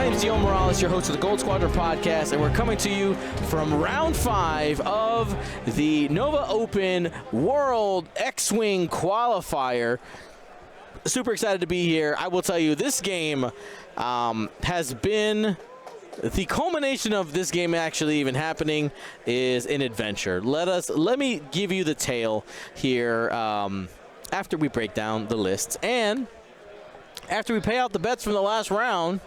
name is Dion Morales, your host of the Gold Squadron podcast, and we're coming to you from round 5 of the Nova Open World X-Wing Qualifier. Super excited to be here. I will tell you, this game has been... The culmination of this game actually even happening is an adventure. Let me give you the tale here after we break down the lists. And after we pay out the bets from the last round...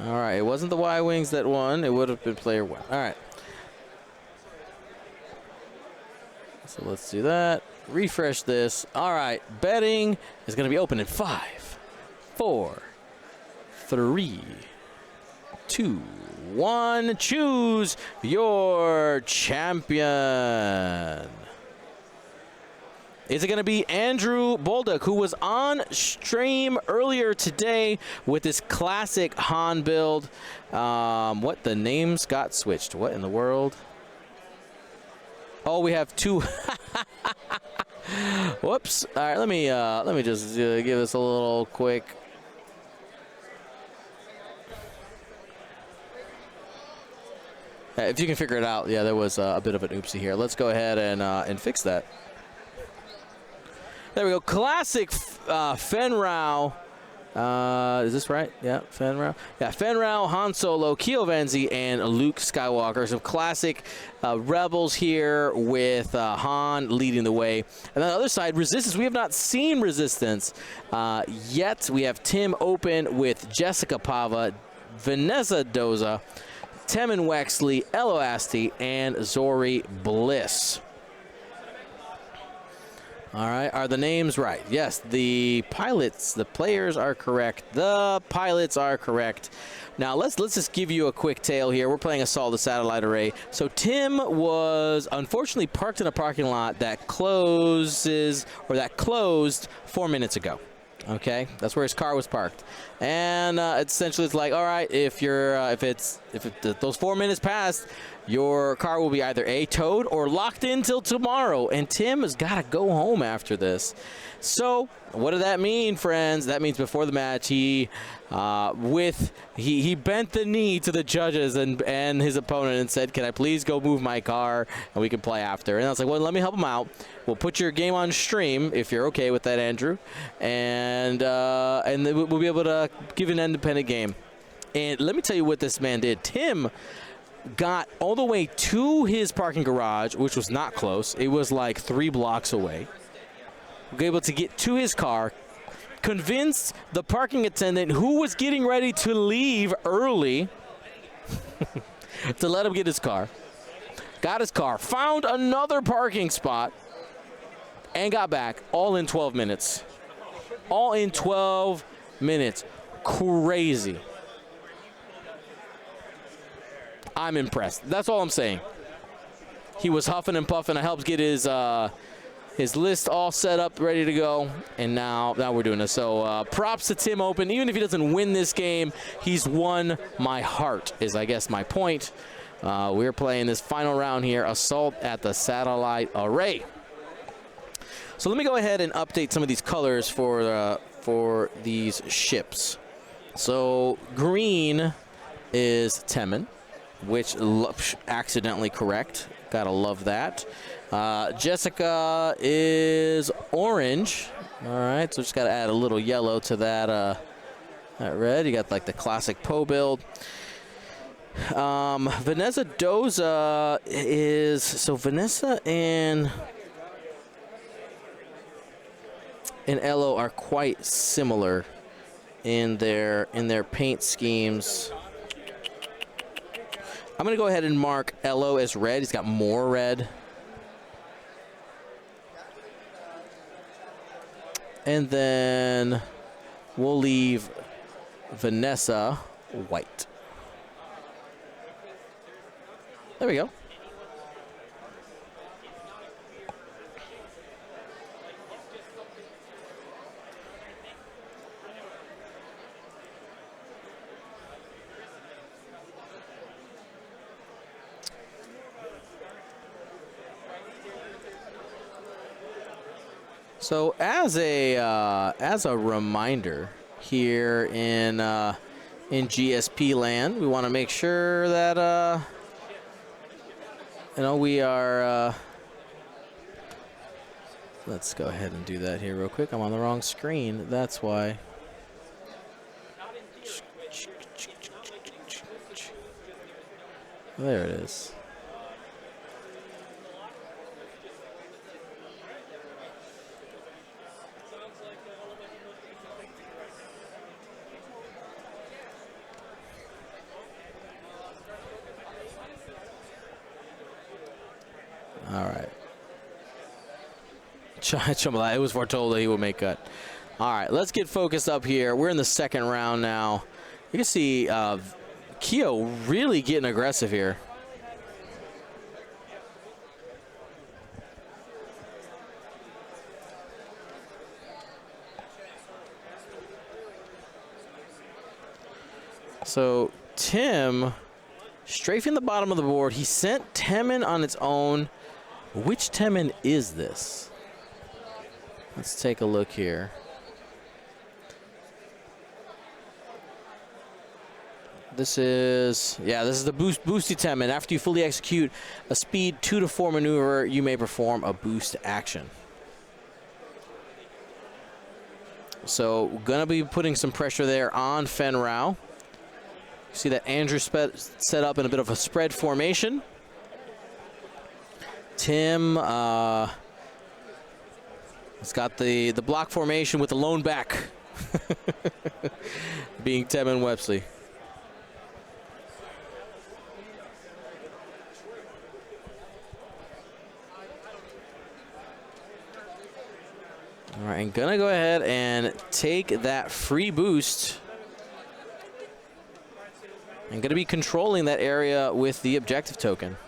All right, it wasn't the Y-Wings that won. It would have been player 1. All right. So let's do that. Refresh this. All right, betting is going to be open in 5, 4, 3, 2, 1. Choose your champion. Is it going to be Andrew Buldoc, who was on stream earlier today with this classic Han build? What? The names got switched. What in the world? Oh, we have 2. Whoops. All right, let me just give this a little quick. If you can figure it out, yeah, there was a bit of an oopsie here. Let's go ahead and fix that. There we go. Classic Fen Rao. Is this right? Yeah, Fen Rao. Yeah, Fen Rao, Han Solo, Keo Vanzi, and Luke Skywalker. Some classic Rebels here with Han leading the way. And on the other side, Resistance. We have not seen Resistance yet. We have Tim Opin with Jessica Pava, Vanessa Doza, Temin Wexley, Elo Asti, and Zori Bliss. All right, are the names right? Yes, the players are correct. The pilots are correct. Now, let's just give you a quick tale here. We're playing Assault the Satellite Array. So Tim was unfortunately parked in a parking lot that closed 4 minutes ago. Okay, that's where his car was parked, and essentially it's like, all right, if those 4 minutes passed, your car will be either towed or locked in till tomorrow, and Tim has got to go home after this. So what does that mean, friends? That means before the match, he bent the knee to the judges and his opponent and said, "Can I please go move my car and we can play after?" And I was like, "Well, let me help him out. We'll put your game on stream if you're okay with that, Andrew, and then we'll be able to give an independent game." And let me tell you what this man did. Tim got all the way to his parking garage, which was not close. It was like 3 blocks away. We were able to get to his car, convinced the parking attendant, who was getting ready to leave early, to let him get his car. Got his car, found another parking spot, and got back all in 12 minutes. All in 12 minutes. Crazy. I'm impressed. That's all I'm saying. He was huffing and puffing. I helped get his list all set up, ready to go, and now we're doing this. So props to Tim Opin. Even if he doesn't win this game, he's won my heart, is I guess my point. We're playing this final round here, Assault at the Satellite Array. So let me go ahead and update some of these colors for these ships. So green is Temin, which accidentally correct. Gotta love that. Jessica is orange. All right, so just gotta add a little yellow to that red. You got like the classic Poe build. Vanessa Doza is, so Vanessa and Elo are quite similar in their paint schemes. I'm going to go ahead and mark Elo as red. He's got more red. And then we'll leave Vanessa white. There we go. So as a reminder here in GSP land, we want to make sure that you know, we are. Let's go ahead and do that here real quick. I'm on the wrong screen. That's why. There it is. All right. It was foretold that he would make cut. All right, let's get focused up here. We're in the second round now. You can see Keo really getting aggressive here. So Tim strafing the bottom of the board. He sent Temin on its own. Which Temin is this? Let's take a look here. This is the boosty Temin. After you fully execute a speed 2 to 4 maneuver, you may perform a boost action. So gonna be putting some pressure there on Fenrau. See that Andrew set up in a bit of a spread formation. Tim has got the block formation with the lone back being Temin Wepsley. All right, and gonna go ahead and take that free boost. And going to be controlling that area with the objective token.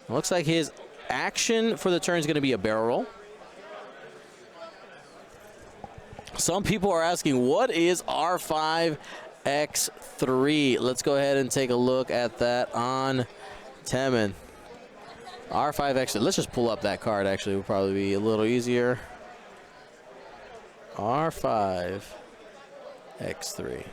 It looks like his action for the turn is going to be a barrel roll. Some people are asking, what is R5X3? Let's go ahead and take a look at that on Temin. R5X3. Let's just pull up that card, actually. It would probably be a little easier. R5X3.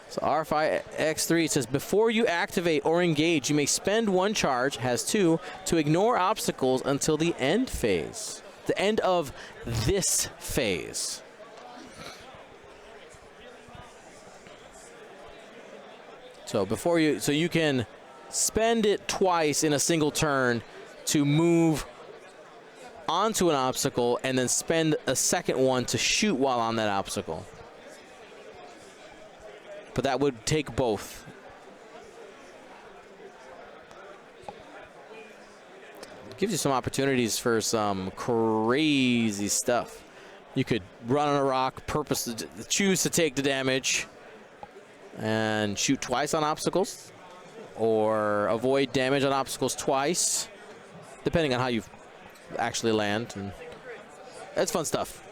So R5X3 says, before you activate or engage, you may spend 1 charge, has 2, to ignore obstacles until the end phase. The end of this phase. So you can spend it twice in a single turn to move onto an obstacle and then spend a second one to shoot while on that obstacle. But that would take both. Gives you some opportunities for some crazy stuff. You could run on a rock, choose to take the damage and shoot twice on obstacles, or avoid damage on obstacles twice, depending on how you actually land. And it's fun stuff.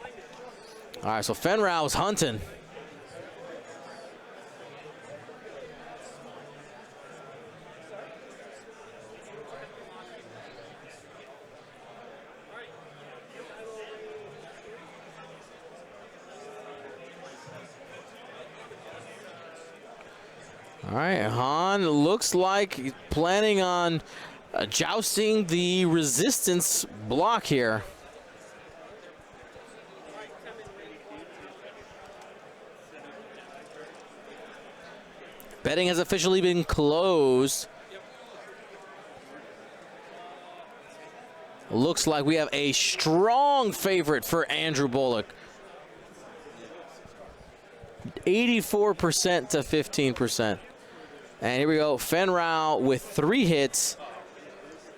All right, so Fenrau's hunting. All right, Han looks like he's planning on jousting the resistance block here. Betting has officially been closed. Looks like we have a strong favorite for Andrew Buldoc. 84% to 15%. And here we go, Fenrau with 3 hits.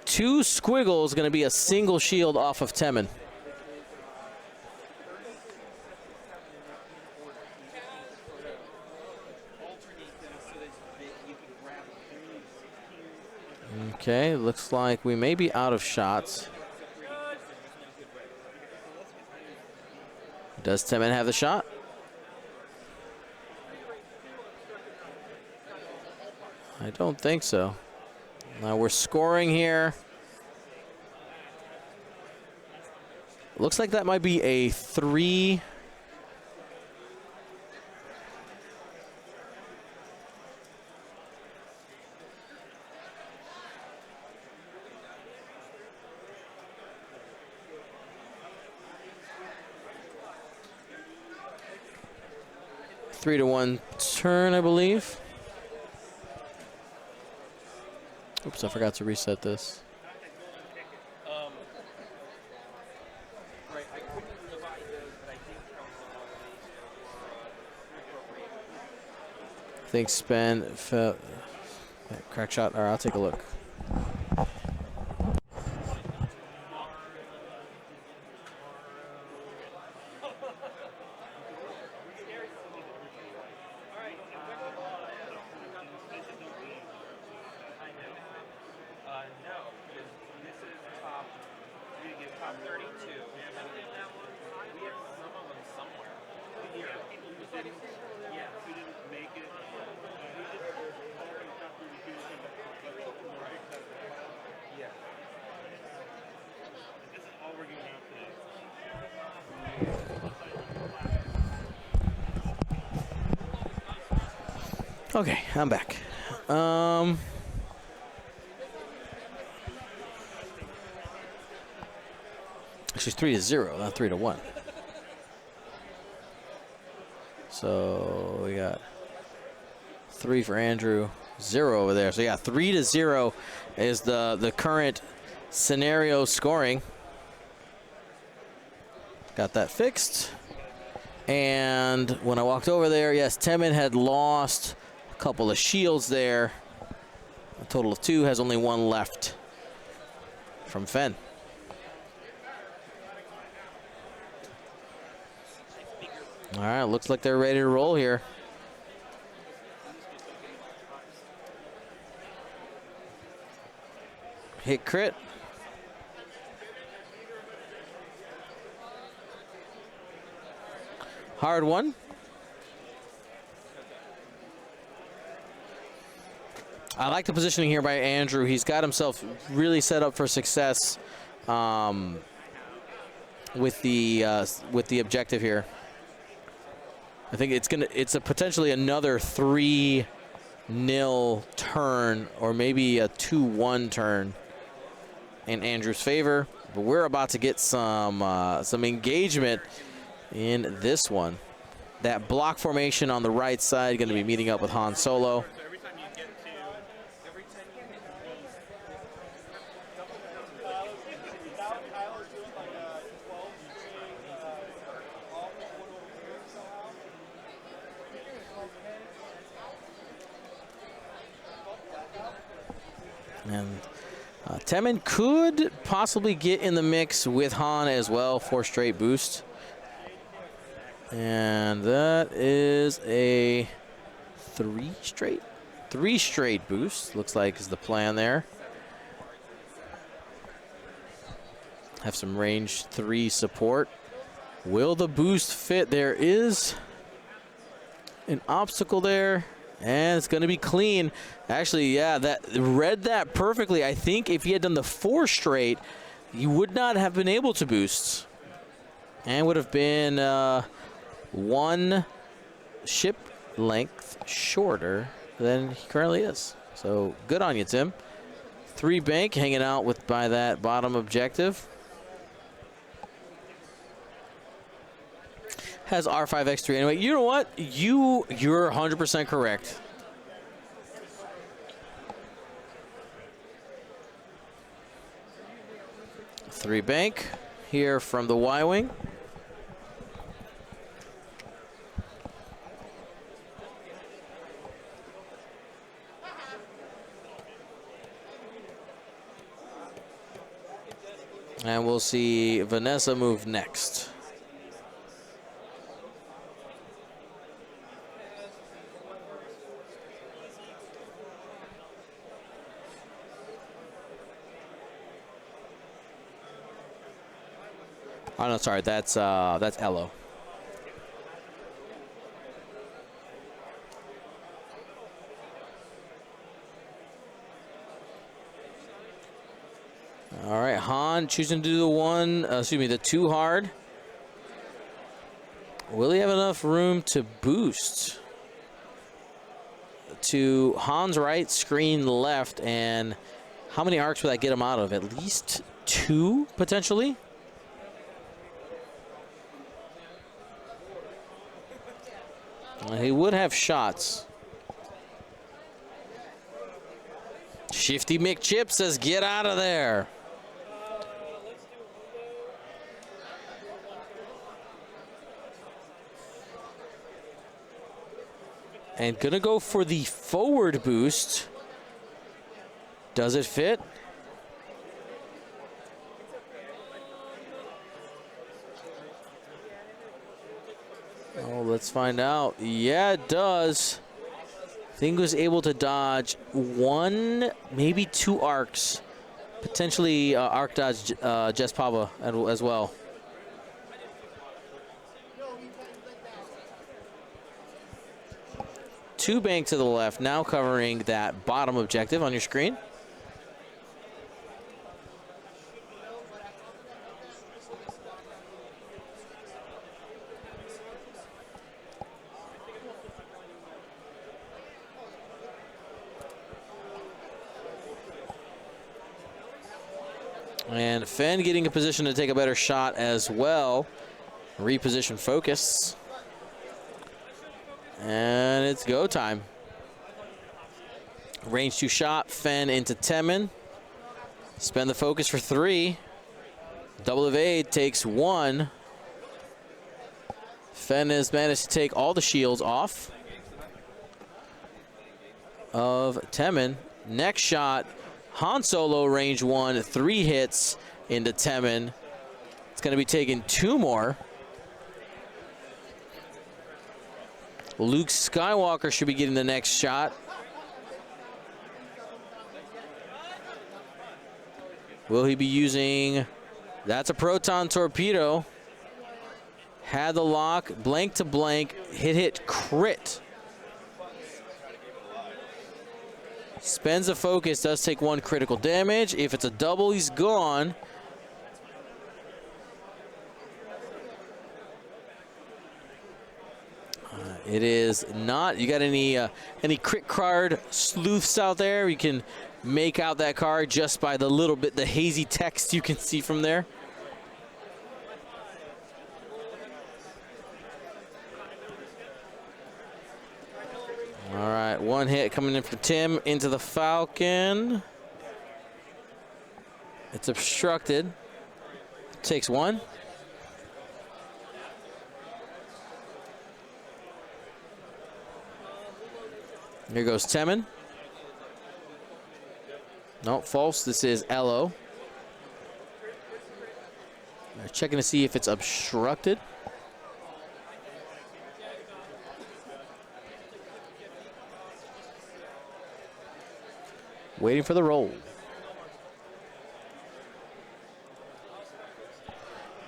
2 squiggles, going to be a single shield off of Temin. Okay, looks like we may be out of shots. Does Temin have the shot? I don't think so. Now we're scoring here. Looks like that might be a 3. Three to 1 turn, I believe. Oops, I forgot to reset this. I think spin fell. Crack shot. All right, I'll take a look. Okay, I'm back. Actually, 3 to 0, not 3 to 1. So we got 3 for Andrew, 0 over there. So yeah, 3 to 0 is the current scenario scoring. Got that fixed. And when I walked over there, yes, Temin had lost a couple of shields there. A total of 2, has only 1 left from Fen. All right, looks like they're ready to roll here. Hit crit. Hard one. I like the positioning here by Andrew. He's got himself really set up for success with the objective here. I think it's a potentially another 3-0 turn, or maybe a 2-1 turn in Andrew's favor. But we're about to get some engagement in this one. That block formation on the right side going to be meeting up with Han Solo. And Temin could possibly get in the mix with Han as well for straight boost. And that is a 3 straight boost, looks like is the plan there. Have some range 3 support. Will the boost fit? There is an obstacle there, and it's going to be clean. Actually, yeah, that read that perfectly. I think if he had done the 4 straight, you would not have been able to boost, and would have been 1 ship length shorter than he currently is. So good on you, Tim. 3 bank hanging out by that bottom objective. Has R5X3 anyway. You know what? You're 100% correct. Three bank here from the Y-wing. And we'll see Vanessa move next. Oh no, sorry, that's Elo. All right, Han choosing to do the two hard. Will he have enough room to boost? To Han's right, screen left, and how many arcs would that get him out of? At least 2, potentially? He would have shots. Shifty McChip says, get out of there. And gonna go for the forward boost. Does it fit? Oh, let's find out. Yeah, it does. Thing was able to dodge 1, maybe 2 arcs. Potentially arc dodge Jess Pava as well. Two bank to the left, now covering that bottom objective on your screen. And Fenn getting a position to take a better shot as well. Reposition focus. And it's go time. Range 2 shot, Fenn into Temin. Spend the focus for 3. Double evade takes 1. Fenn has managed to take all the shields off of Temin. Next shot, Han Solo range 1, 3 hits into Temin. It's going to be taking 2 more. Luke Skywalker should be getting the next shot. Will he be using... That's a proton torpedo. Had the lock, blank to blank, hit, crit. Spends the focus, does take 1 critical damage. If it's a double, he's gone. It is not. You got any crit card sleuths out there? You can make out that card just by the little bit, the hazy text you can see from there. All right, 1 hit coming in for Tim into the Falcon. It's obstructed. Takes 1. Here goes Temin. No, false. This is Elo. They're checking to see if it's obstructed. Waiting for the roll.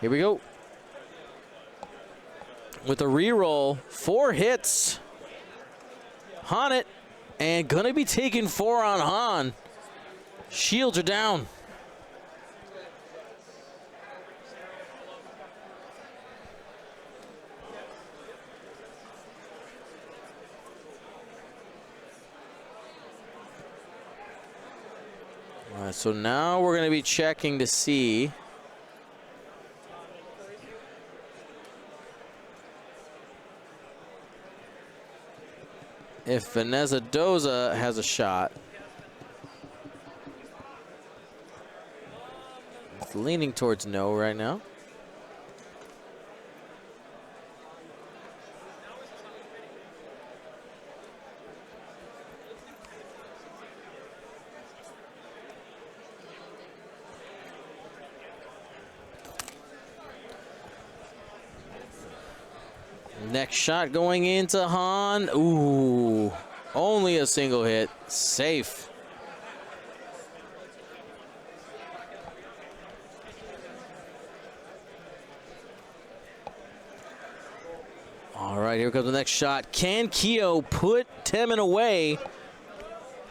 Here we go. With a re-roll, 4 hits. Han it, and gonna be taking 4 on Han. Shields are down. All right, so now we're gonna be checking to see if Vanessa Doza has a shot. It's leaning towards no right now. Next shot going into Han. Ooh, only a single hit. Safe. All right, here comes the next shot. Can Keo put Temin away?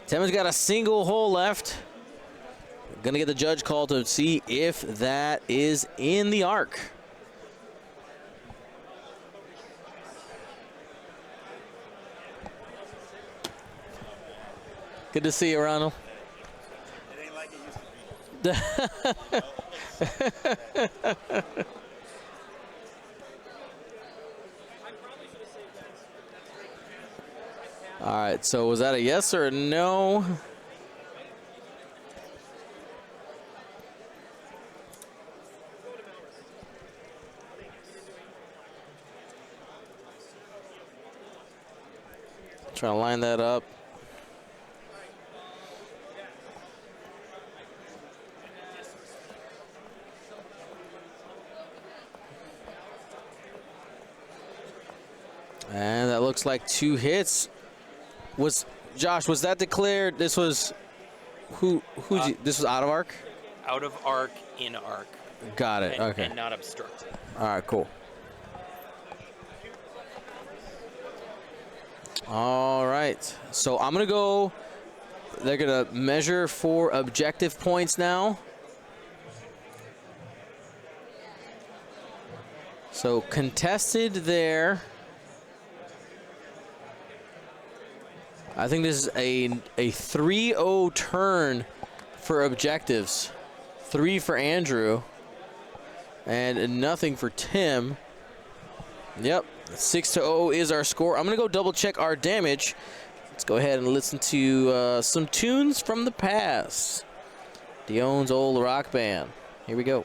Temin's got a single hole left. Gonna get the judge call to see if that is in the arc. Good to see you, Ronald. It ain't like it used to be. All right, so was that a yes or a no? Trying to line that up. And that looks like 2 hits. Josh, was that declared? This was this was out of arc? Out of arc, in arc. Got it. Okay. And not obstructed. All right, cool. All right. So I'm going to go. They're going to measure for objective points now. So contested there. I think this is a 3-0 turn for objectives. 3 for Andrew. And nothing for Tim. Yep, 6-0 is our score. I'm going to go double check our damage. Let's go ahead and listen to some tunes from the past. Dion's old rock band. Here we go.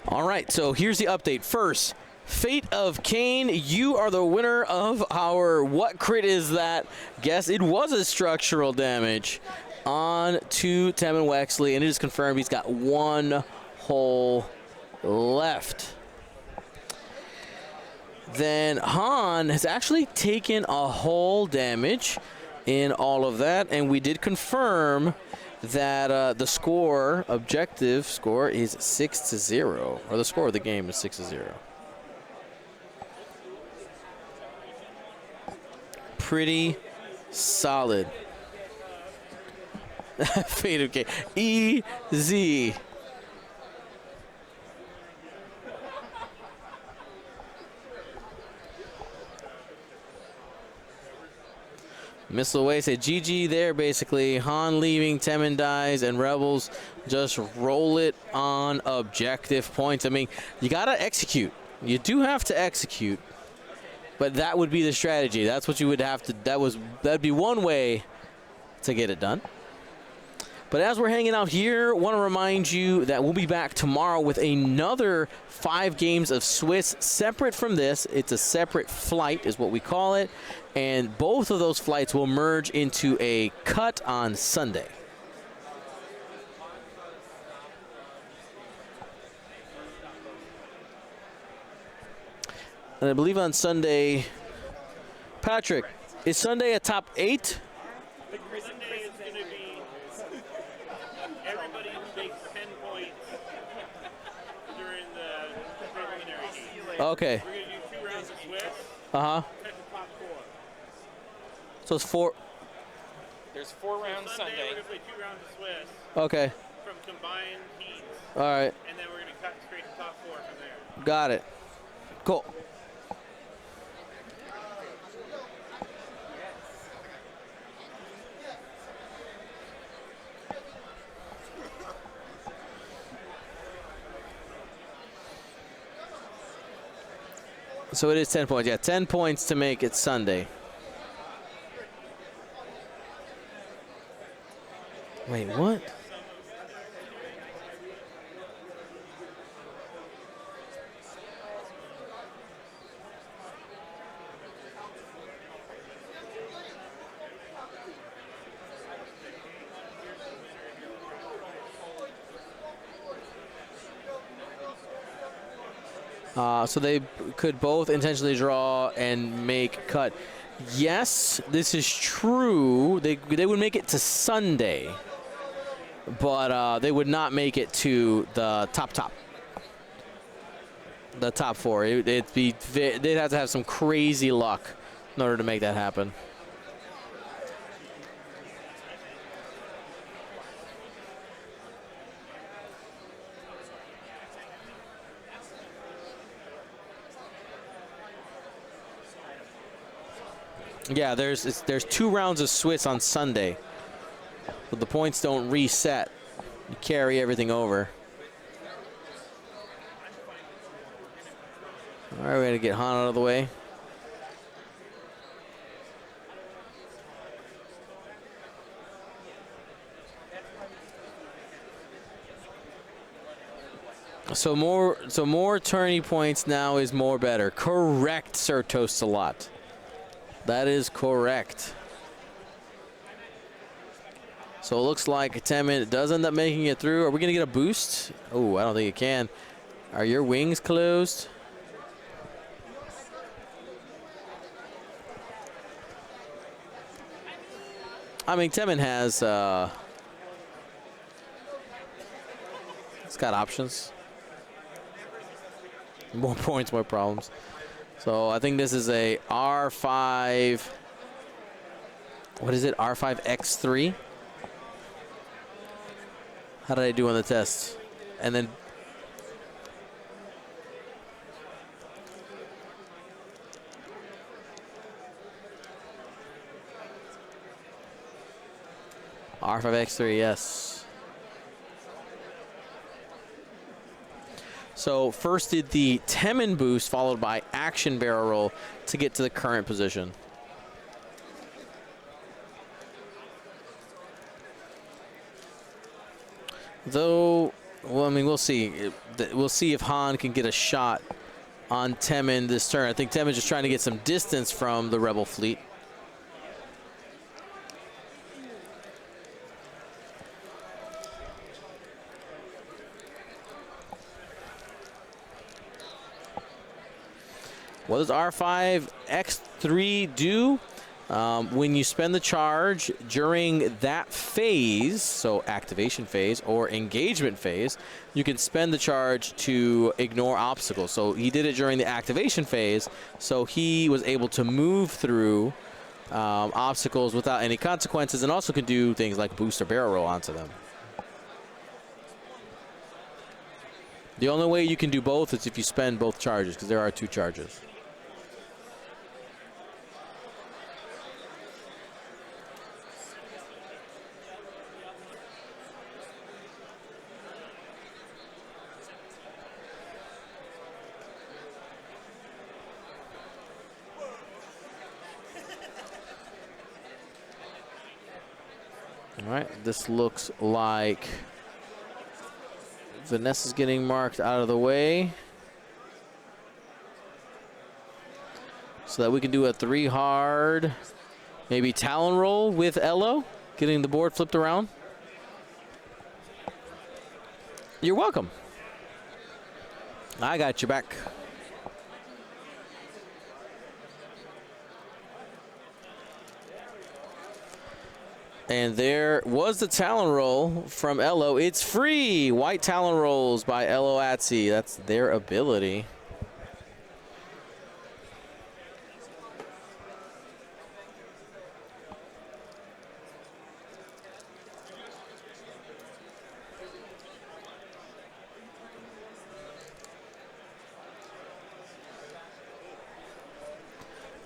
All right, so here's the update. First, Fate of Kane, you are the winner of our What Crit Is That? Guess it was a structural damage on to Tim and Wexley, and it is confirmed he's got 1 hole left. Then Han has actually taken a hole damage in all of that, and we did confirm that the score, objective score, is 6-0, or the score of the game is 6-0. Pretty solid. Fate of Kane. Easy. Missile away, say GG there, basically. Han leaving, Temin dies, and Rebels just roll it on objective points. I mean, you got to execute. You do have to execute, but that would be the strategy. That's what you would have to, that'd be one way to get it done. But as we're hanging out here, want to remind you that we'll be back tomorrow with another 5 games of Swiss separate from this. It's a separate flight is what we call it. And both of those flights will merge into a cut on Sunday. And I believe on Sunday, Patrick, is Sunday a top 8? Sunday is going to be everybody who makes 10 points during the preliminary game. Okay. We're going to do 2 rounds of Swiss. Uh-huh. Cut the top 4. So it's 4. There's 4 rounds Sunday, Sunday. we're going to play 2 rounds of Swiss Okay. from combined heats. All right. And then we're going to cut straight to top 4 from there. Got it. Cool. So it is 10 points. Yeah, 10 points to make it Sunday. Wait, what? So they could both intentionally draw and make cut. Yes, this is true. They would make it to Sunday, but they would not make it to the top. The top four. They'd have to have some crazy luck in order to make that happen. Yeah, there's 2 rounds of Swiss on Sunday, but the points don't reset. You carry everything over. All right, we're gonna get Han out of the way. So more tourney points now is more better. Correct, Sir Toast-a-Lot. That is correct. So it looks like Temin does end up making it through. Are we going to get a boost? Oh, I don't think it can. Are your wings closed? I mean, Temin has... it's got options. More points, more problems. So I think this is a R5. What is it? R5X3? How did I do on the test? And then R5X3, yes. So first did the Temin boost, followed by action barrel roll to get to the current position. Though, well, I mean, we'll see. We'll see if Han can get a shot on Temin this turn. I think Temin's just trying to get some distance from the Rebel fleet. What does R5X3 do? When you spend the charge during that phase, so activation phase or engagement phase, you can spend the charge to ignore obstacles. So he did it during the activation phase, so he was able to move through obstacles without any consequences, and also can do things like boost or barrel roll onto them. The only way you can do both is if you spend both charges, because there are 2 charges. All right, this looks like Vanessa's getting marked out of the way so that we can do a 3 hard, maybe Talon roll with Elo, getting the board flipped around. You're welcome. I got you back. And there was the Talon roll from Elo. It's free. White Talon rolls by Elo Atsi. That's their ability.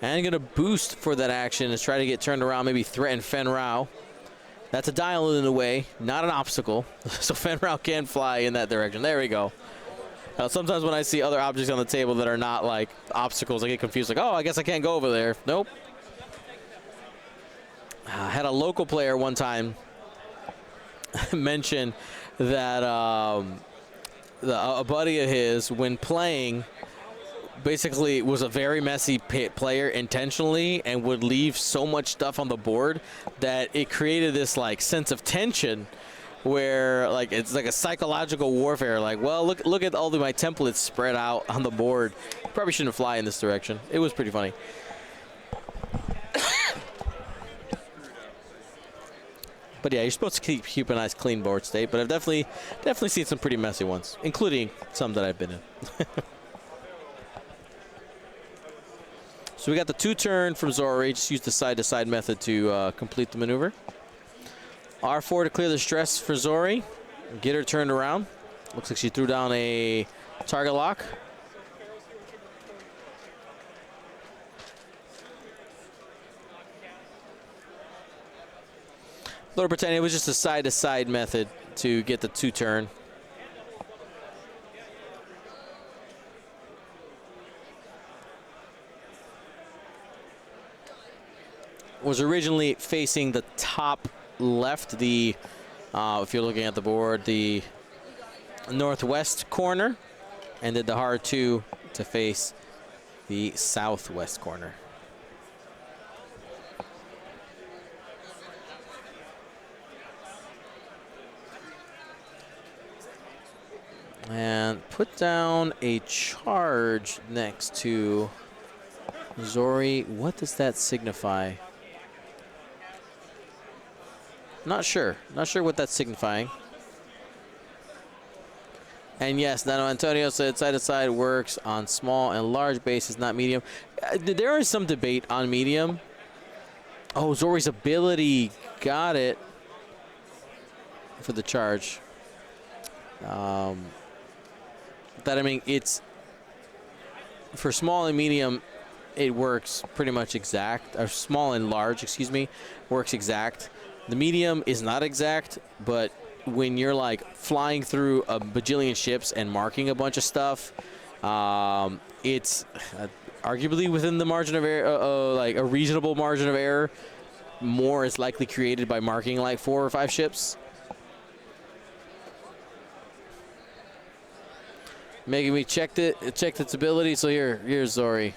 And going to boost for that action is try to get turned around, maybe threaten Fen Rao. That's a dial in the way, not an obstacle. So Fen Rao can fly in that direction. There we go. Sometimes when I see other objects on the table that are not like obstacles, I get confused. Like, oh, I guess I can't go over there. Nope. I had a local player one time mention that a buddy of his, when playing, basically was a very messy player intentionally and would leave so much stuff on the board that it created this like sense of tension where like it's like a psychological warfare. Like, well, look at all of my templates spread out on the board. Probably shouldn't fly in this direction. It was pretty funny. But yeah, you're supposed to keep a nice clean board state. But I've definitely seen some pretty messy ones, including some that I've been in. So we got the 2-turn from Zori. Just use the side-to-side method to complete the maneuver. R4 to clear the stress for Zori. Get her turned around. Looks like she threw down a target lock. Lord Britannia, it was just a side-to-side method to get the 2-turn. Was originally facing the top left, the if you're looking at the board, the northwest corner, and did the hard 2 to face the southwest corner. And put down a charge next to Zori. What does that signify? Not sure. Not sure what that's signifying. And yes, Nano Antonio said side-to-side works on small and large bases, not medium. There is some debate on medium. Oh, Zori's ability. Got it. For the charge. That, I mean, it's... For small and medium, it works pretty much exact. Or small and large, excuse me, works exact. The medium is not exact, but when you're like flying through a bajillion ships and marking a bunch of stuff, it's arguably within the margin of error, like a reasonable margin of error. More is likely created by marking like 4 or 5 ships. Making me checked its ability. So here's Zori.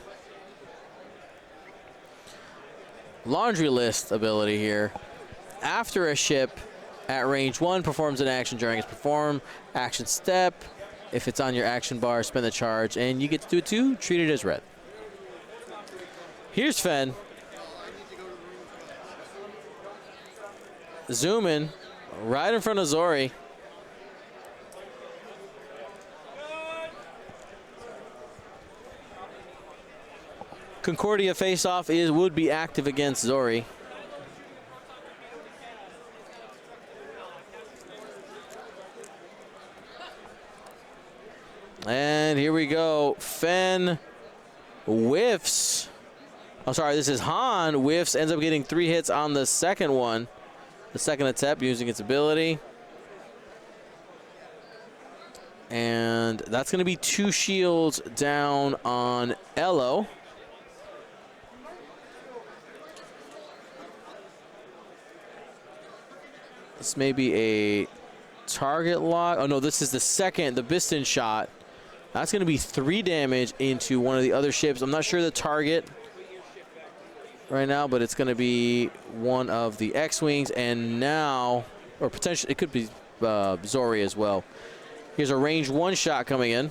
Laundry list ability here. After a ship at range 1 performs an action during its perform action step. If it's on your action bar, spend the charge, and you get to do it too. Treat it as red. Here's Fen. Zoom in right in front of Zori. Concordia face-off would be active against Zori. And here we go. Fen whiffs. Oh, sorry, this is Han. Whiffs, ends up getting 3 hits on the second one. The second attempt using its ability. And that's going to be 2 shields down on Elo. This may be a target lock. Oh, no, this is the second, the Biston shot. That's going to be 3 damage into one of the other ships. I'm not sure the target right now, but it's going to be one of the X-Wings. And now, or potentially, it could be Zori as well. Here's a range 1 shot coming in.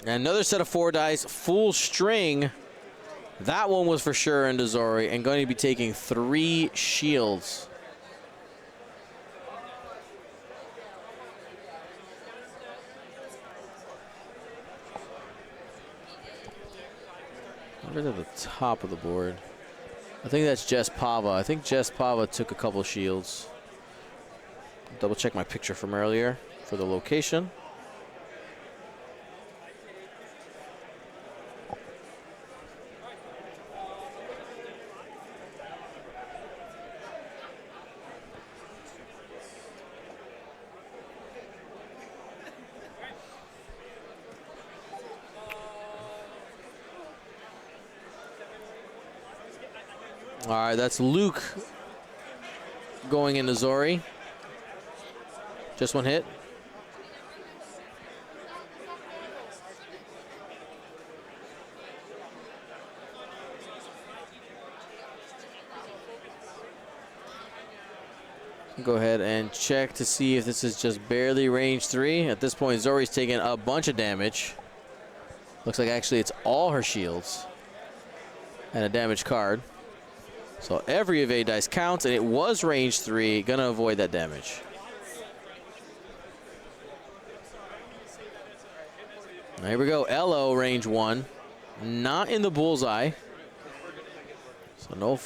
And another set of 4 dice, full string. That one was for sure into Zori, and going to be taking 3 shields. Right at the top of the board. I think that's Jess Pava. I think Jess Pava took a couple shields. Double check my picture from earlier for the location. All right, that's Luke going into Zori. Just one hit. Go ahead and check to see if this is just barely range 3. At this point, Zori's taking a bunch of damage. Looks like actually it's all her shields and a damage card. So every evade dice counts, and it was range 3. Gonna avoid that damage. Here we go. Elo range 1. Not in the bullseye. So no.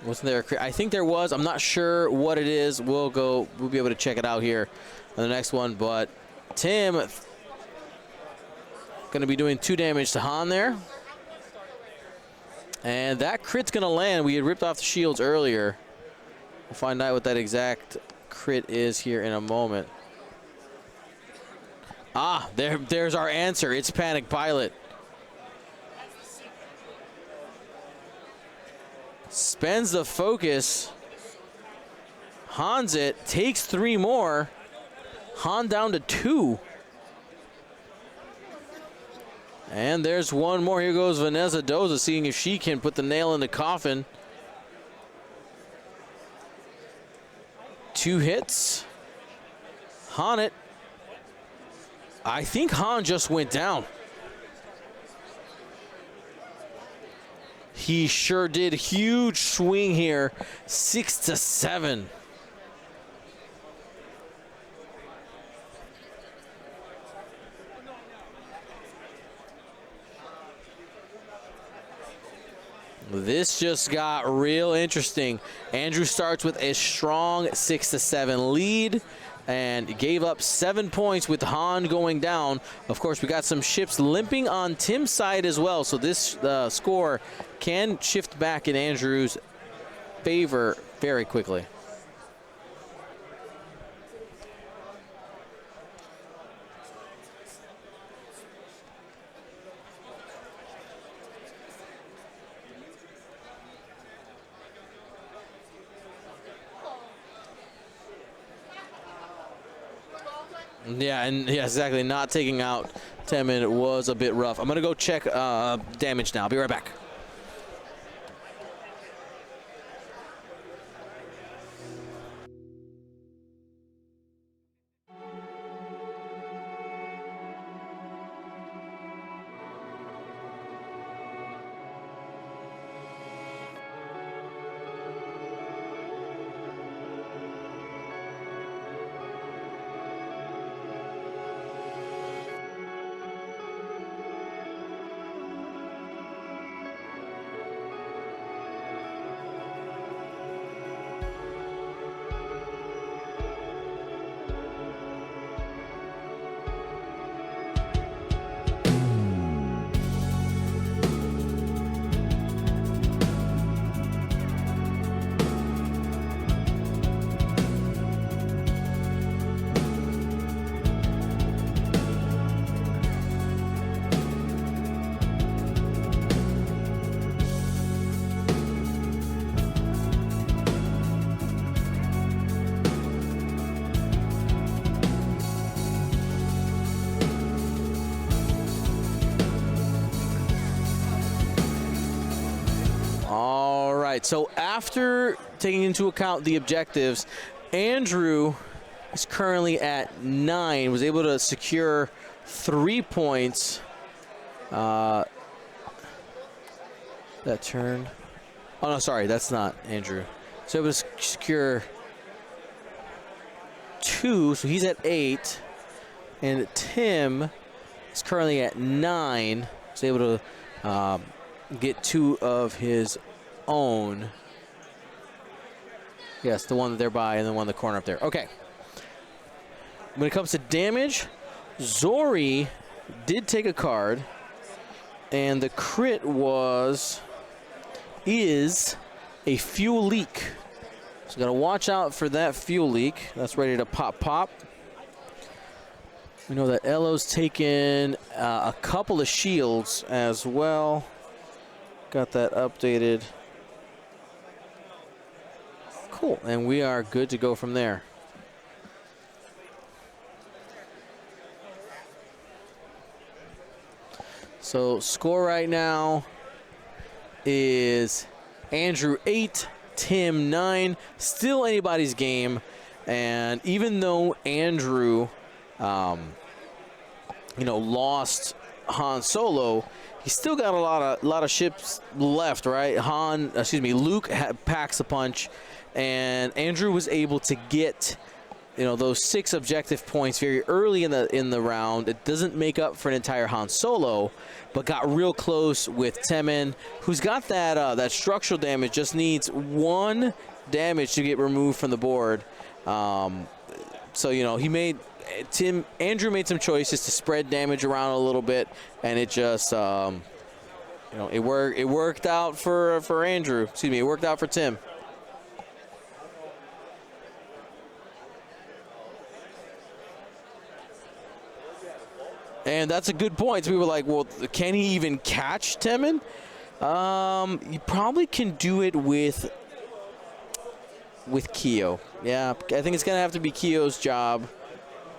Wasn't there a crit? I think there was. I'm not sure what it is. We'll be able to check it out here on the next one. But Tim going to be doing 2 damage to Han there. And that crit's going to land. We had ripped off the shields earlier. We'll find out what that exact crit is here in a moment. Ah, there's our answer. It's Panic Pilot. Spends the focus. Han's it. Takes 3 more. Han down to 2. And there's one more. Here goes Vanessa Doza, seeing if she can put the nail in the coffin. 2 hits. Han it. I think Han just went down. He sure did. Huge swing here. 6-7. This just got real interesting. Andrew starts with a strong 6-7 lead and gave up 7 points with Han going down. Of course, we got some ships limping on Tim's side as well, so this score can shift back in Andrew's favor very quickly. Yeah, and yeah, exactly. Not taking out Temin was a bit rough. I'm going to go check damage now. I'll be right back. So after taking into account the objectives, Andrew is currently at 9, was able to secure 3 points. That turn. Oh, no, sorry, that's not Andrew. So able to secure 2, so he's at 8. And Tim is currently at 9. He's able to get 2 of his own. Yes, the one that they're by and the one in the corner up there. Okay. When it comes to damage, Zori did take a card. And the crit is a fuel leak. So got to watch out for that fuel leak. That's ready to pop. We know that Elo's taken a couple of shields as well. Got that updated. Cool, and we are good to go from there. So score right now is Andrew 8, Tim 9. Still anybody's game. And even though Andrew, lost Han Solo, he still got a lot of ships left, right? Luke packs a punch, and Andrew was able to get those 6 objective points very early in the round. It doesn't make up for an entire Han Solo, but got real close with Temin, who's got that structural damage. Just needs 1 damage to get removed from the board. So Andrew made some choices to spread damage around a little bit, and it just it worked out for Andrew. Excuse me, it worked out for Tim. And that's a good point. So we were like, well, can he even catch Temin? You probably can do it with Keo. Yeah, I think it's going to have to be Keo's job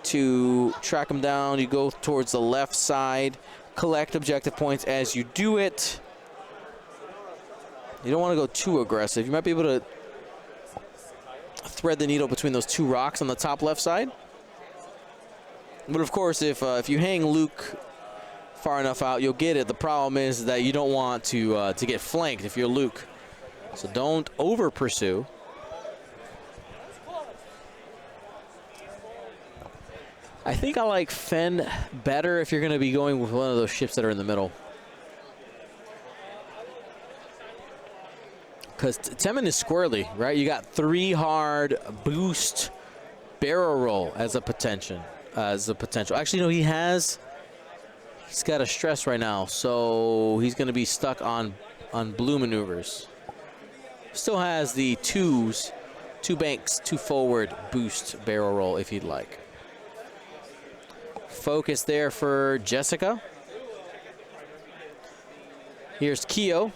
to track him down. You go towards the left side, collect objective points as you do it. You don't want to go too aggressive. You might be able to thread the needle between those 2 rocks on the top left side. But of course, if you hang Luke far enough out, you'll get it. The problem is that you don't want to get flanked if you're Luke. So don't over pursue. I think I like Fen better if you're going to be going with one of those ships that are in the middle. Because Temin is squirrely, right? You got 3 hard boost barrel roll as a potential. Actually, no, he's got a stress right now, so he's going to be stuck on blue maneuvers. Still has the 2 banks, 2 forward boost barrel roll if he'd like. Focus there for Jessica. Here's Keo.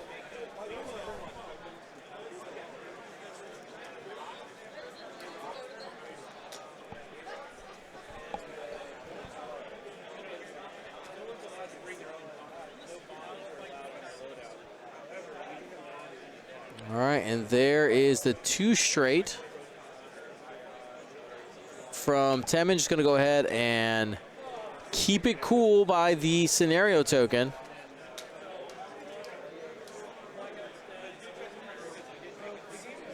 All right, and there is the 2 straight from Temin. Just going to go ahead and keep it cool by the scenario token.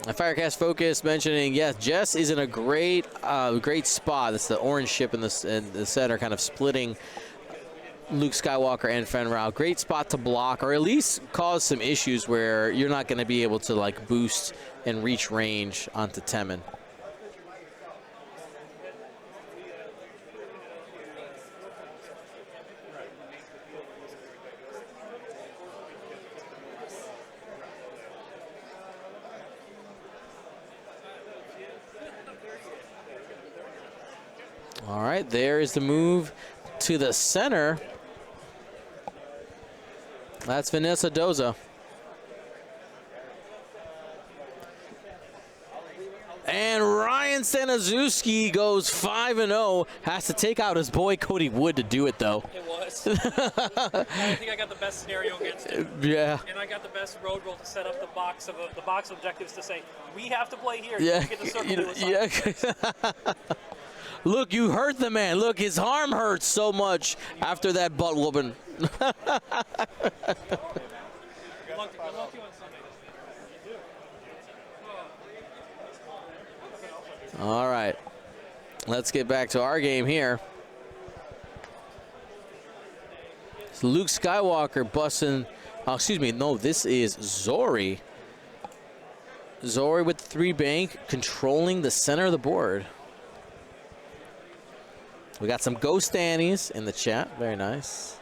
A Firecast Focus mentioning, yes, Jess is in a great spot. It's the orange ship in the center, kind of splitting Luke Skywalker and Fen Rao. Great spot to block, or at least cause some issues where you're not going to be able to like boost and reach range onto Temin. All right, there is the move to the center. That's Vanessa Doza. And Ryan Staniszewski goes 5-0. Has to take out his boy Cody Wood to do it, though. It was. I think I got the best scenario against him. Yeah. And I got the best road roll to set up the box of objectives to say, we have to play here. Yeah. You get the circle Yeah. Look, you hurt the man. Look, his arm hurts so much after that butt whooping. All right. Let's get back to our game here. It's Luke Skywalker busting. Oh, excuse me. No, this is Zori. Zori with the 3 bank, controlling the center of the board. We got some Ghost Annies in the chat. Very nice.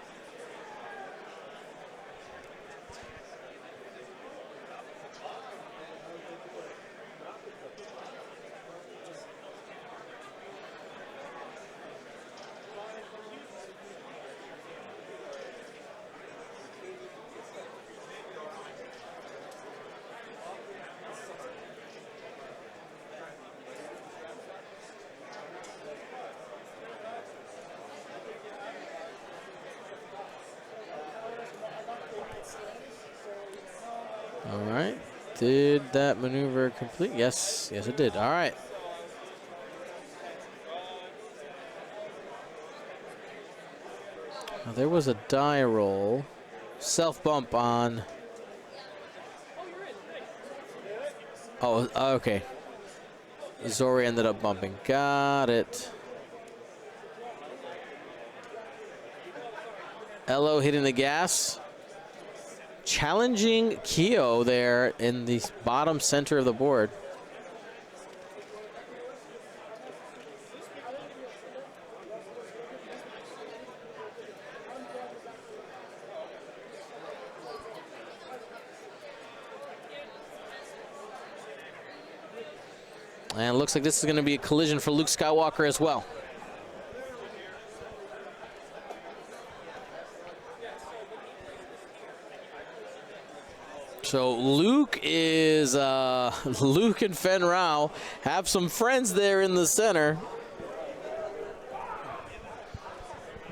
All right. Did that maneuver complete? Yes. Yes, it did. All right. Now, there was a die roll. Self bump on. Oh, okay. Zori ended up bumping. Got it. Elo hitting the gas. Challenging Keo there in the bottom center of the board. And it looks like this is going to be a collision for Luke Skywalker as well. So Luke is, Luke and Fen Rao have some friends there in the center.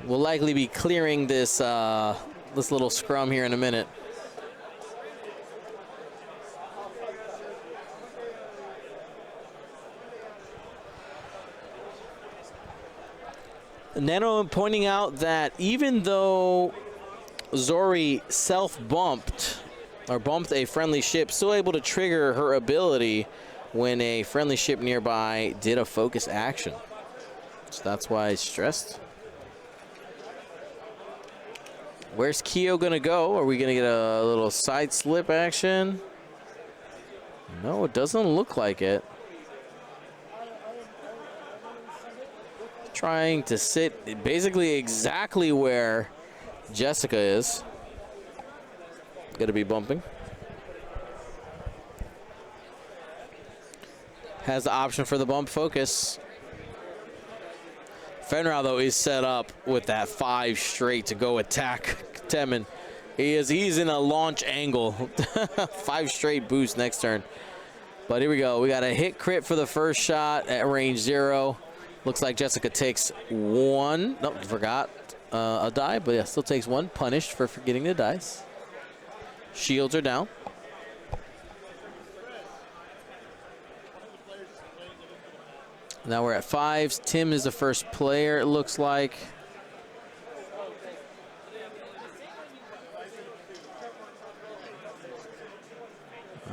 We'll likely be clearing this, this little scrum here in a minute. Nano pointing out that even though Zori self-bumped or bumped a friendly ship, still able to trigger her ability when a friendly ship nearby did a focus action. So that's why I stressed. Where's Keo gonna go? Are we gonna get a little side slip action? No, it doesn't look like it. Trying to sit basically exactly where Jessica is. Gonna be bumping. Has the option for the bump focus. Fenrir, though, is set up with that 5 straight to go attack Temin. He's in a launch angle. 5 straight boost next turn. But here we go. We got a hit crit for the first shot at range 0. Looks like Jessica takes 1. Nope, forgot a die, but yeah, still takes 1. Punished for forgetting the dice. Shields are down. Now we're at 5s. Tim is the first player, it looks like.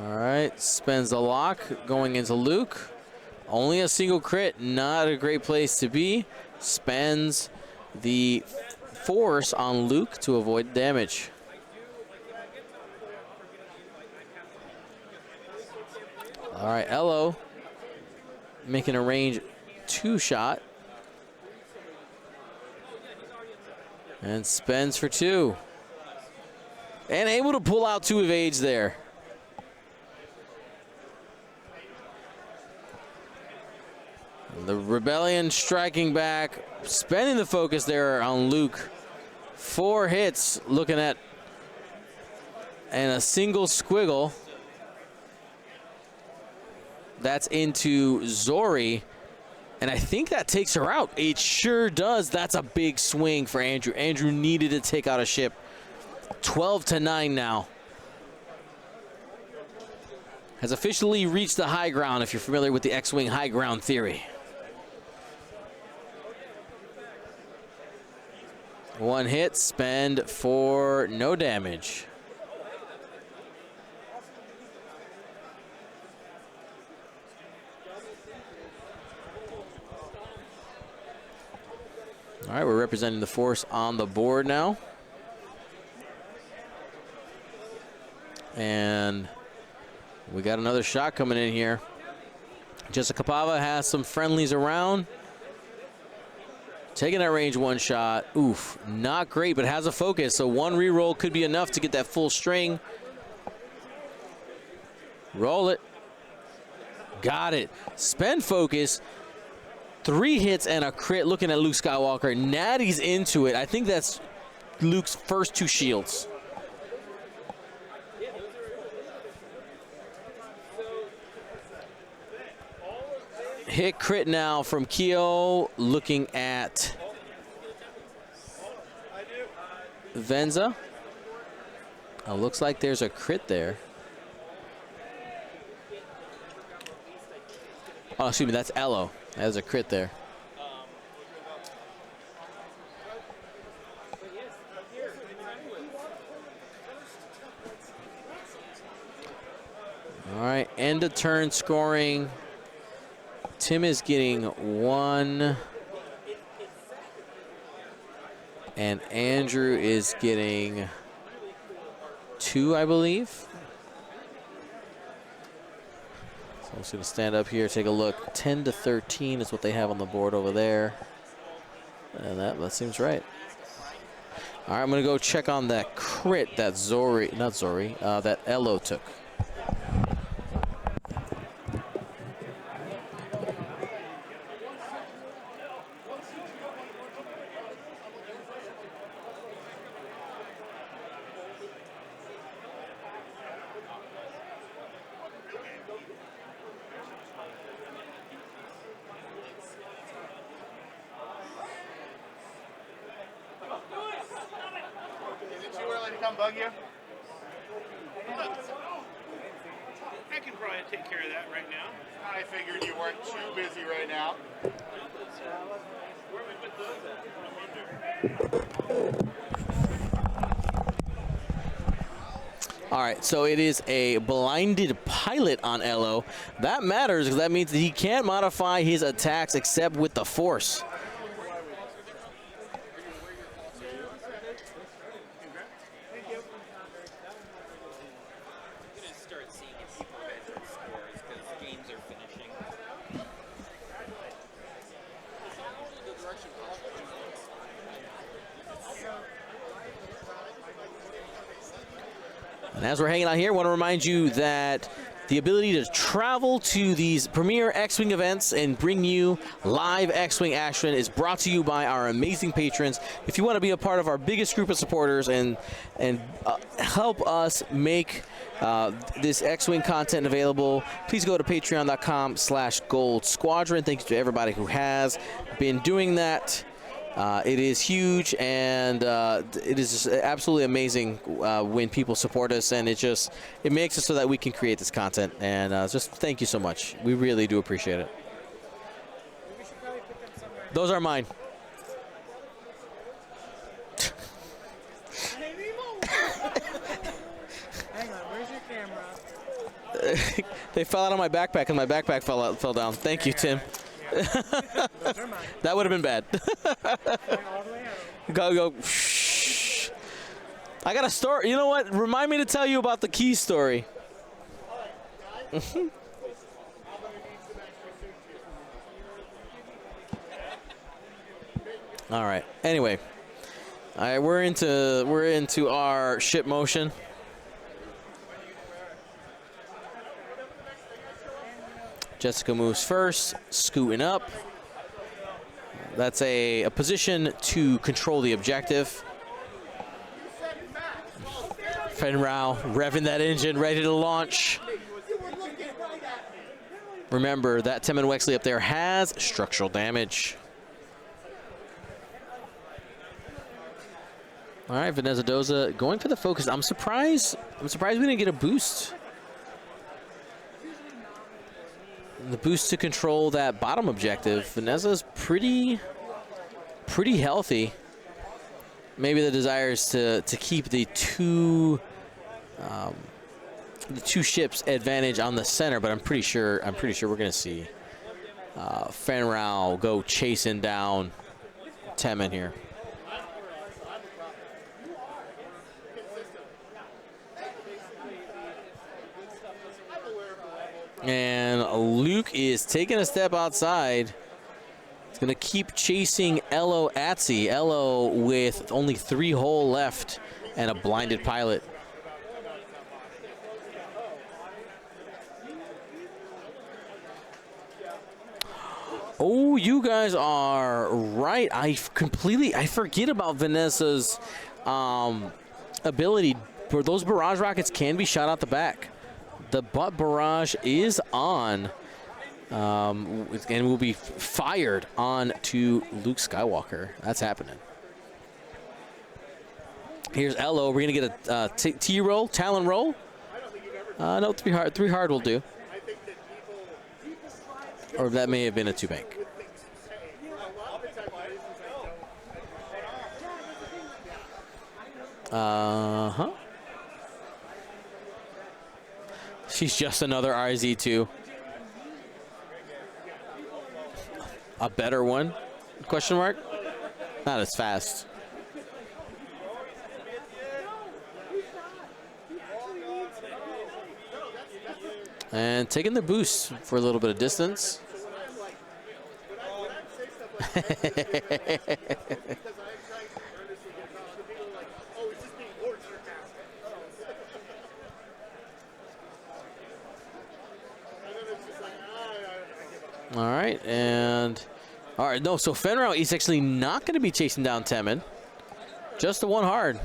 All right, spends the lock, going into Luke. Only a single crit, not a great place to be. Spends the force on Luke to avoid damage. All right, Elo making a range 2 shot. And spends for 2. And able to pull out 2 evades there. The Rebellion striking back, spending the focus there on Luke. 4 hits, looking at, and a single squiggle. That's into Zori, and I think that takes her out. It sure does. That's a big swing for Andrew. Andrew needed to take out a ship. 12-9 now. Has officially reached the high ground, if you're familiar with the X-Wing high ground theory. 1 hit, spend for no damage. All right, we're representing the force on the board now. And we got another shot coming in here. Jessica Pava has some friendlies around. Taking that range 1 shot. Oof, not great, but has a focus. So 1 reroll could be enough to get that full string. Roll it. Got it. Spend focus. 3 hits and a crit. Looking at Luke Skywalker. Natty's into it. I think that's Luke's first 2 shields. Hit crit now from Keo. Looking at Venza. Looks like there's a crit there. Oh, excuse me, that's Elo. That was a crit there. All right, end of turn scoring. Tim is getting 1. And Andrew is getting 2, I believe. So I'm just going to stand up here, take a look. 10 to 13 is what they have on the board over there. And that seems right. All right, I'm going to go check on that crit that that Elo took. Come bug you? I can probably take care of that right now. I figured you weren't too busy right now. Where we put those at? I wonder. All right, so it is a blinded pilot on Elo. That matters because that means that he can't modify his attacks except with the force. And as we're hanging out here, I want to remind you that the ability to travel to these premier X-Wing events and bring you live X-Wing action is brought to you by our amazing patrons. If you want to be a part of our biggest group of supporters and help us make this X-Wing content available, please go to patreon.com/Gold Squadron. Thank you to everybody who has been doing that. It is huge, and it is just absolutely amazing when people support us, and it makes it so that we can create this content. And just thank you so much. We really do appreciate it. Those are mine. Hang on, where's your camera? They fell out of my backpack, and my backpack fell down. Thank you, Tim. That would have been bad. go. Shh. I got a story. You know what? Remind me to tell you about the key story. All right. Anyway, all right, we're into our ship motion. Jessica moves first, scooting up. That's a position to control the objective. Fenrau revving that engine, ready to launch. Remember, that Tim and Wexley up there has structural damage. All right, Vanessa Doza going for the focus. I'm surprised we didn't get a boost. The boost to control that bottom objective. Vanessa's pretty healthy. Maybe the desire is to keep the two ships advantage on the center, but I'm pretty sure we're gonna see Fenrau go chasing down Temin here. And Luke is taking a step outside. He's going to keep chasing Elo Atsi. Elo with only 3 hull left and a blinded pilot. Oh, you guys are right. I forget about Vanessa's ability. Those barrage rockets can be shot out the back. The butt barrage is on, and will be fired on to Luke Skywalker. That's happening. Here's Elo. We're gonna get a T roll, Talon roll. No, 3 hard will do. Or that may have been a 2-bank. Uh-huh. She's just another RZ2. A better one? Question mark? Not as fast. And taking the boost for a little bit of distance. All right, and all right, no, so Fenrau is actually not going to be chasing down Temin. Just the one hard.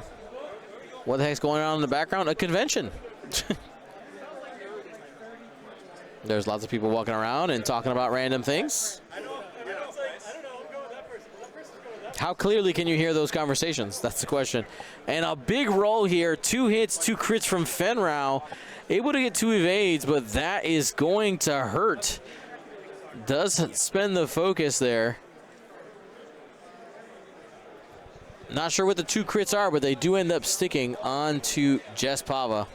What the heck's going on in the background? A convention. There's lots of people walking around and talking about random things. How clearly can you hear those conversations? That's the question. And a big roll here. 2 hits, 2 crits from Fenrau. Able to get 2 evades, but that is going to hurt. Does spend the focus there. Not sure what the 2 crits are, but they do end up sticking onto Jess Pava.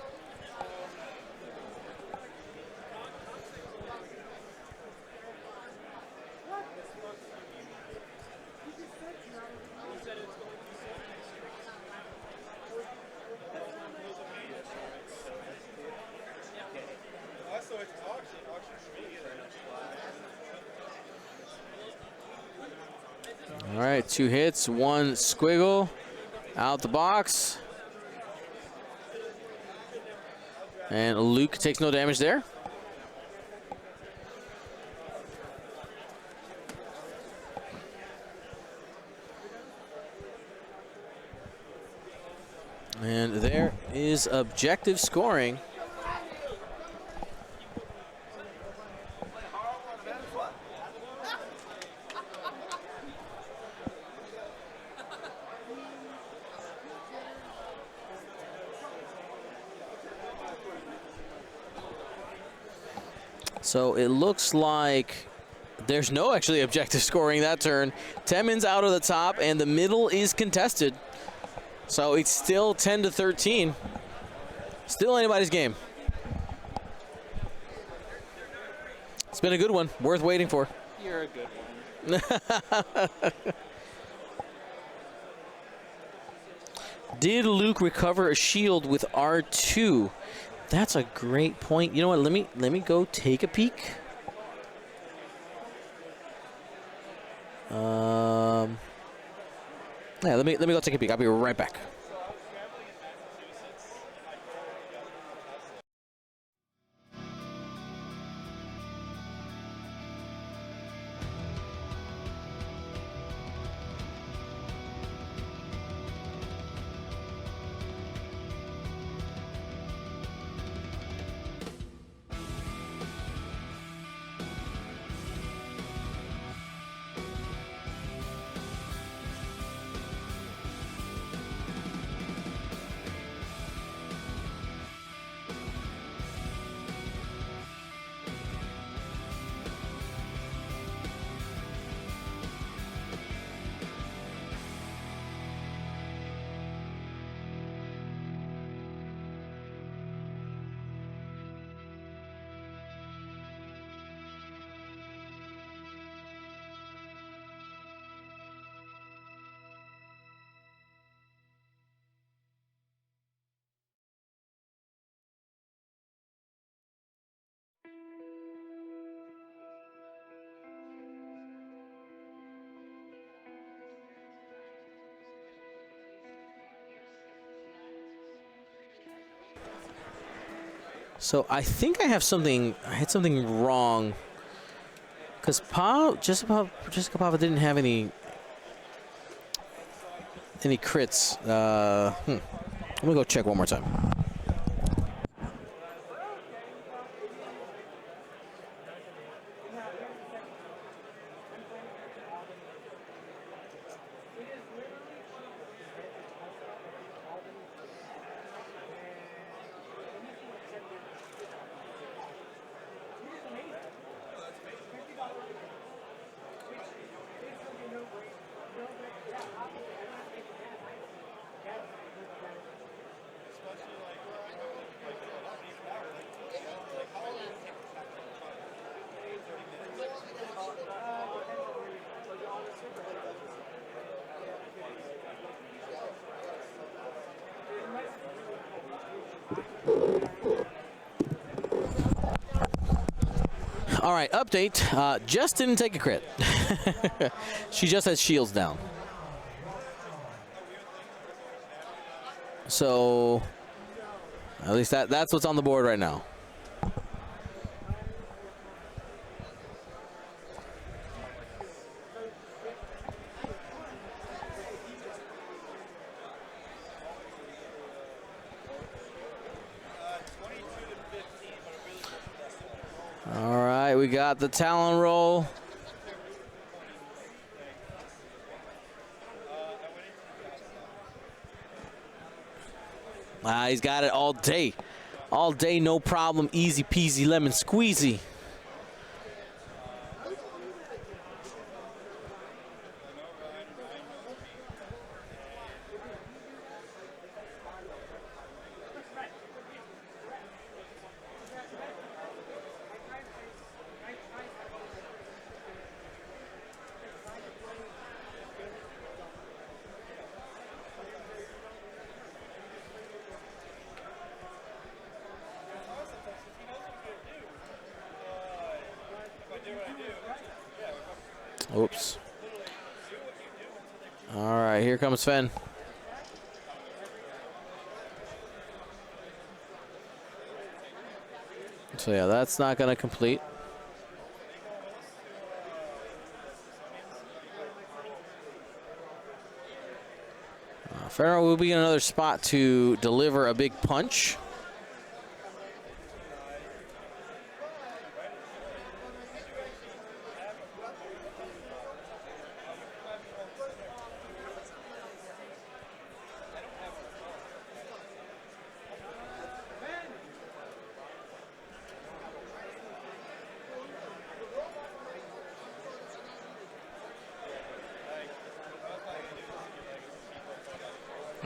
All right, 2 hits, 1 squiggle out the box. And Luke takes no damage there. And there is objective scoring. So it looks like there's no actually objective scoring that turn. Temin's out of the top, and the middle is contested. So it's still 10-13. Still anybody's game. It's been a good one. Worth waiting for. You're a good one. Did Luke recover a shield with R2? That's a great point. You know what? Let me go take a peek. Yeah, let me go take a peek. I'll be right back. So I think I have something. I had something wrong. Because Jessica Pava didn't have any crits. Let me go check one more time. All right, update. Just didn't take a crit. She just has shields down. So, at least that's what's on the board right now. All right, we got the Talon roll. He's got it all day. All day, no problem. Easy peasy lemon squeezy. Oops. All right, here comes Sven. So yeah, that's not going to complete. Pharaoh will be in another spot to deliver a big punch.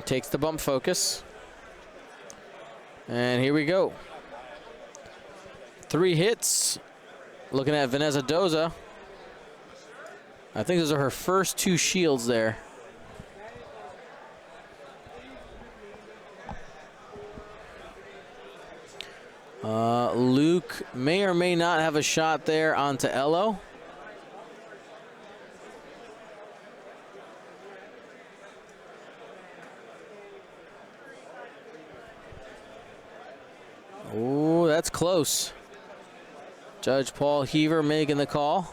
Takes the bump focus. And here we go. 3 hits. Looking at Vanessa Doza. I think those are her first 2 shields there. Luke may or may not have a shot there onto Elo. Ooh, that's close. Judge Paul Heaver making the call.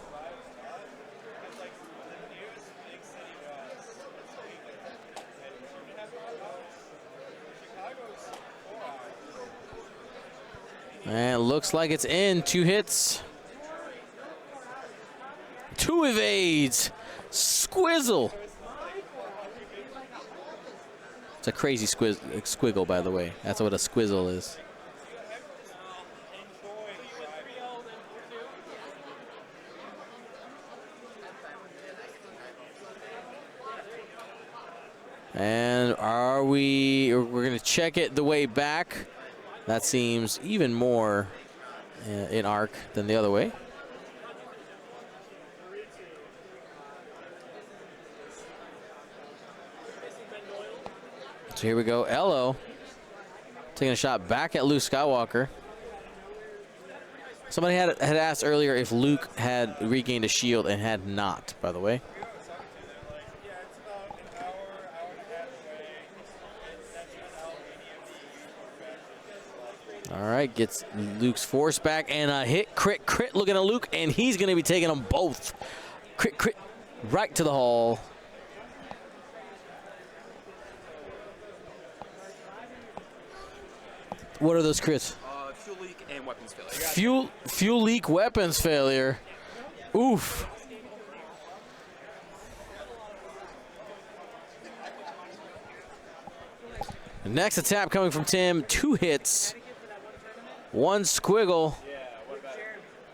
And it looks like it's in. 2 hits. 2 evades. Squizzle. It's a crazy squiggle, by the way. That's what a squizzle is. And we're going to check it the way back. That seems even more in arc than the other way. So here we go. Elo taking a shot back at Luke Skywalker. Somebody had asked earlier if Luke had regained a shield and had not, by the way. All right, gets Luke's force back and a hit, crit, looking at Luke, and he's going to be taking them both. Crit, right to the hull. What are those crits? Fuel leak and weapons failure. Fuel leak, weapons failure. Oof. Next attack coming from Tim. 2 hits. 1 squiggle.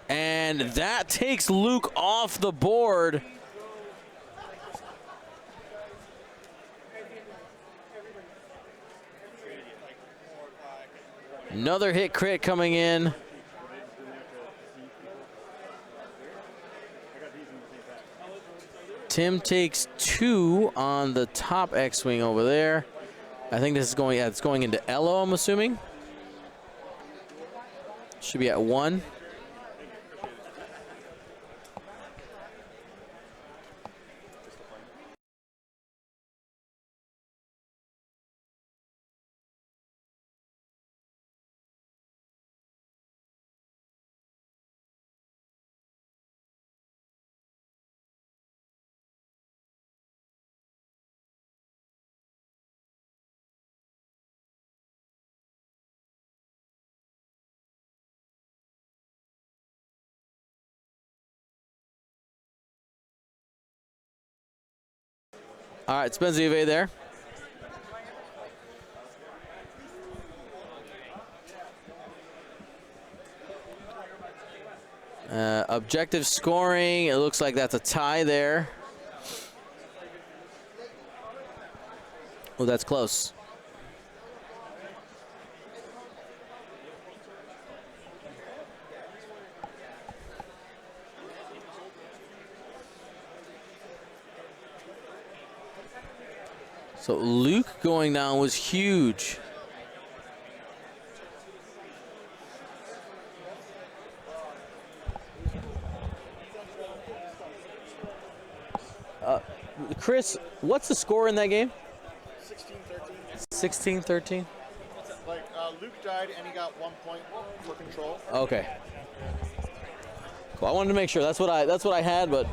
And that takes Luke off the board. Another hit crit coming in. Tim takes 2 on the top X-Wing over there. I think this is going, yeah, it's going into Elo, I'm assuming. Should be at 1. All right, Spenzive there. Objective scoring, it looks like that's a tie there. Oh, that's close. So Luke going down was huge. Chris, what's the score in that game? 16-13. 16-13? Like, Luke died and he got 1 point for control. Okay. Cool. I wanted to make sure. That's what I had, but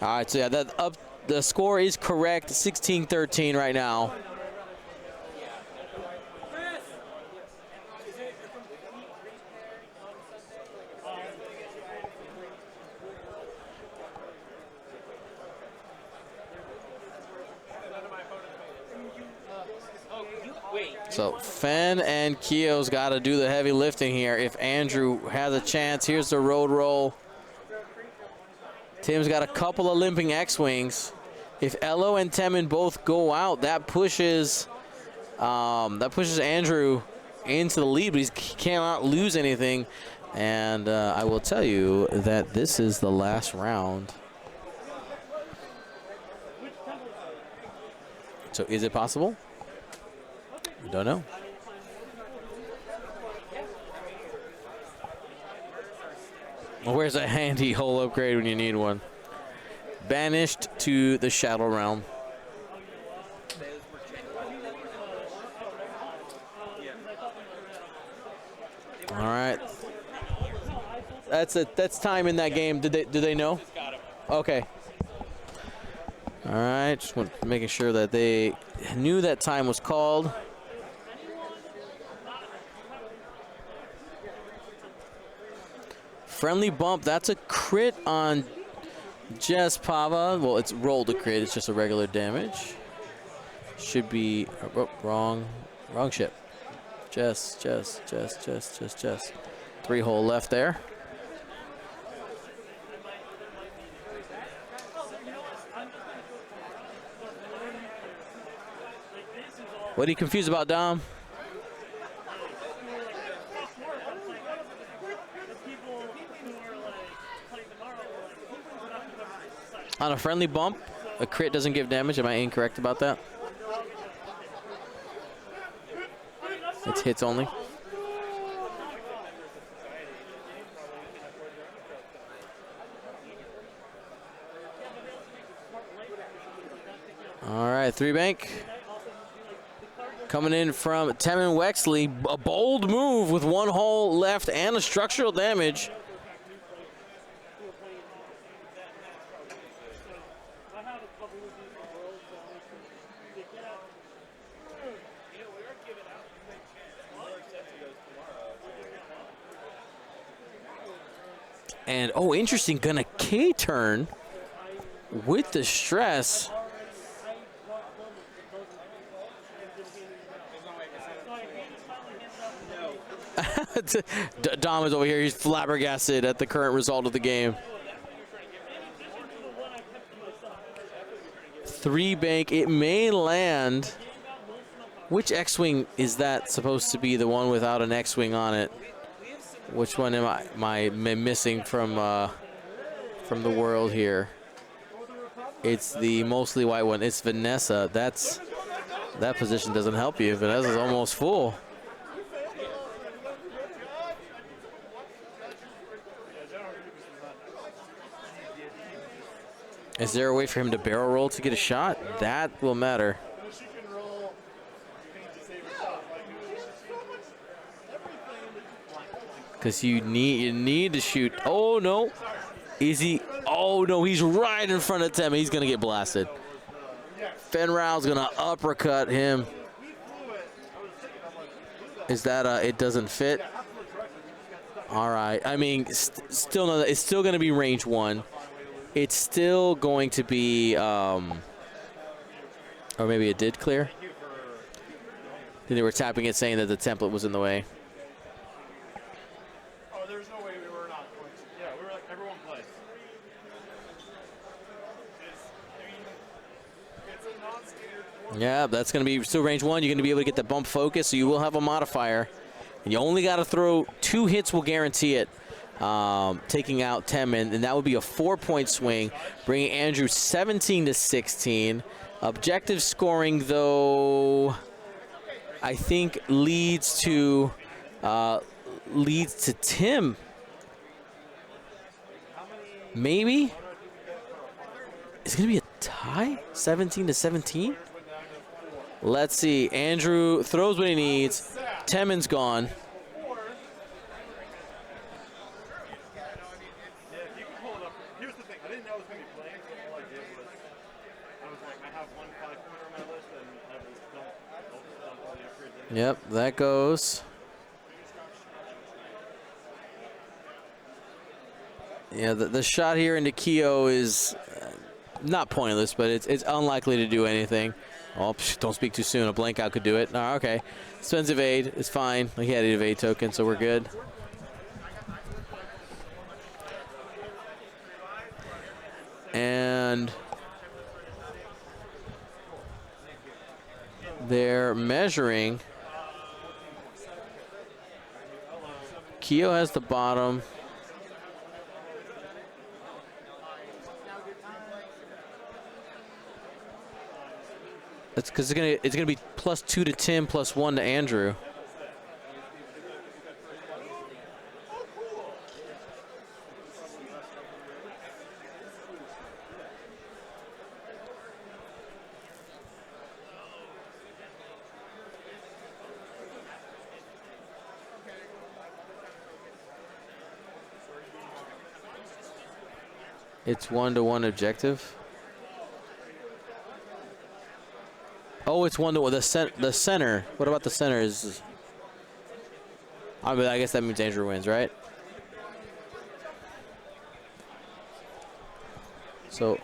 all right, so yeah, the score is correct. 16-13 right now. So Fen and Keogh's got to do the heavy lifting here. If Andrew has a chance, here's the road roll. Tim's got a couple of limping X-Wings. If Elo and Temin both go out, that pushes Andrew into the lead, but he cannot lose anything. And I will tell you that this is the last round. So is it possible? We don't know. Well, where's a handy hull upgrade when you need one? Banished to the Shadow Realm. All right. That's it. That's time in that game. Do they know? Okay. All right. Just making sure that they knew that time was called. Friendly bump. That's a crit on Jess Pava. Well, it's rolled a crit. It's just a regular damage. Should be wrong ship. Jess. 3 hole left there. What are you confused about, Dom? On a friendly bump, a crit doesn't give damage. Am I incorrect about that? It's hits only. All right, 3 bank. Coming in from Temin Wexley. A bold move with 1 hole left and a structural damage. And, oh, interesting, gonna K-turn with the stress. Dom is over here, he's flabbergasted at the current result of the game. 3 bank, it may land. Which X-Wing is that supposed to be, the one without an X-Wing on it? Which one am I missing from the world here? It's the mostly white one. It's Vanessa. That position doesn't help you. Vanessa's almost full. Is there a way for him to barrel roll to get a shot? That will matter. Because you need to shoot. Oh no. Is he? Oh no, he's right in front of Tim. He's gonna get blasted. Fenral's gonna uppercut him. Is that it doesn't fit? All right. I mean, still no. It's still gonna be range 1. It's still going to be, or maybe it did clear. They were tapping it, saying that the template was in the way. Oh, there's no way we were not going to. Yeah, we were like, everyone plays. It's a non-standard. Yeah, that's going to be still range 1. You're going to be able to get the bump focus, so you will have a modifier. And you only got to throw 2 hits will guarantee it. Taking out Temin, and that would be a 4-point swing, bringing Andrew 17 to 16. Objective scoring, though, I think leads to Tim. Maybe it's gonna be a tie, 17 to 17. Let's see. Andrew throws what he needs. Temin's gone. Yep, that goes. Yeah, the shot here into Keo is not pointless, but it's unlikely to do anything. Oh, don't speak too soon. A blank out could do it. Oh, okay. Spends evade. It's fine. He had an evade token, so we're good. And they're measuring. Keo has the bottom. It's because it's gonna be +2 to Tim, +1 to Andrew. It's 1-to-1 objective. Oh, it's 1-to-1. The center. What about the center? I mean, I guess that means Andrew wins, right? So,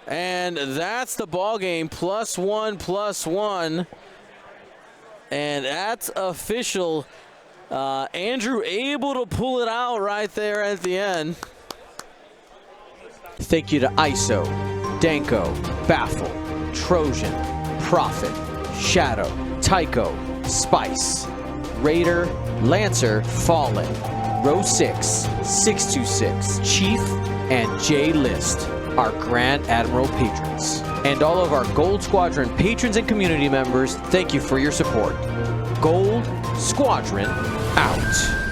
and that's the ball game. +1, and that's official. Andrew able to pull it out right there at the end. Thank you to ISO, Danko, Baffle, Trojan, Prophet, Shadow, Tycho, Spice, Raider, Lancer, Fallen, Row 6, 626, Chief, and J List, our Grand Admiral patrons. And all of our Gold Squadron patrons and community members, thank you for your support. Gold Squadron out.